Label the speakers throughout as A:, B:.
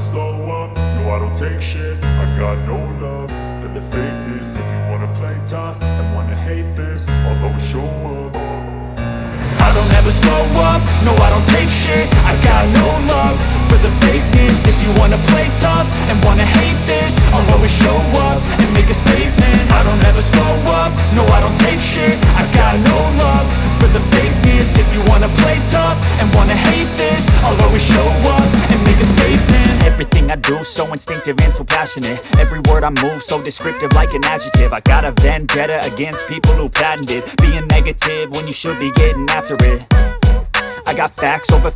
A: slow up, no I don't take shit. I got no love for the fakeness. If you wanna play tough and wanna hate this, I'll always show up. I don't ever slow up, no I don't take shit. I got no love for the fakeness. If you wanna play tough and wanna hate this, I'll always show up and make a statement. I don't ever slow up, no I don't take shit. I got no love for the fakeness. If you wanna play tough and wanna hate this, I'll always show up and make a statement.
B: Everything I do so instinctive and so passionate. Every word I move so descriptive like an adjective. I got a vendetta against people who patented being negative when you should be getting after it. I got facts over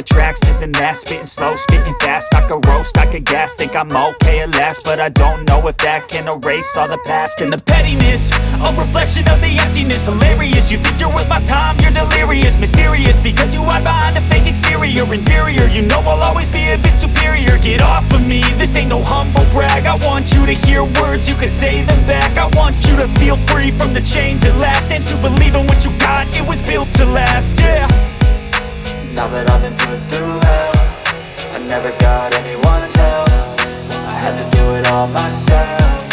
B: tracks, this and that. Spitting slow, spitting fast. I could roast, I could gas. Think I'm okay at last, but I don't know if that can erase all the past. And the pettiness, a reflection of the emptiness. Hilarious, you think you're worth my time, you're delirious. Mysterious, because you hide behind a fake exterior. Inferior, you know I'll always be a bit superior. Get off of me, this ain't no humble brag. I want you to hear words, you can say them back. I want you to feel free from the chains at last, and to believe in what you got, it was built to last, yeah.
C: Now that I've been put through hell, I never got anyone's help. I had to do it all myself.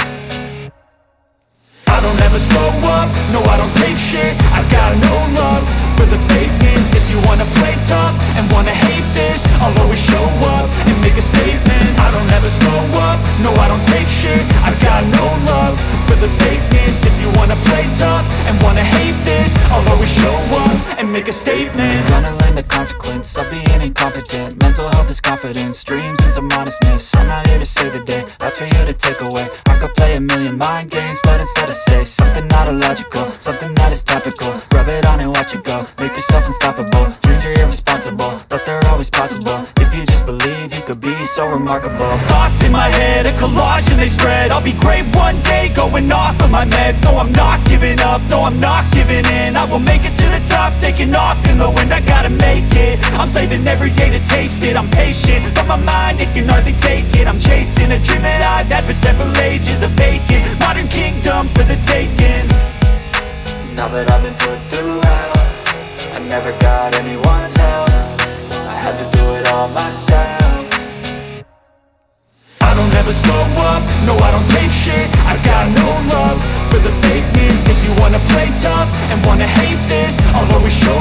A: I don't ever slow up, no I don't take shit. I got no love for the fakeness. If you wanna play tough and wanna hate this, I'll always show up and make a statement. I don't ever slow up, no I don't take shit. I got no love for the fakeness. If you wanna play tough and wanna hate this, I'll always show up and make a statement.
C: Gonna learn the consequence of being incompetent. Mental health is confidence, dreams and some modestness. I'm not here to save the day, that's for you to take away. I could play a million mind games, but instead I say something not illogical, something that is topical. Rub it on and watch it go, make yourself unstoppable. Dreams are irresponsible, but they're always possible. If you just believe, you could be so remarkable.
B: Thoughts in my head, a collage and they spread. I'll be great one day, going off of my meds. No, I'm not giving up, no, I'm not giving in. I will make it to the top, taking off in the wind. I gotta make it, I'm saving every day to taste it. I'm patient, but my mind, it can hardly take it. I'm chasing a dream that I've had for several ages. A vacant, modern kingdom for the taking.
C: Now that I've been put through hell, I never got anyone's help. I had to do it all myself.
A: I don't ever slow up, no I don't take shit. I got no love for the fakeness. If you wanna play tough and wanna hate this, I'll always show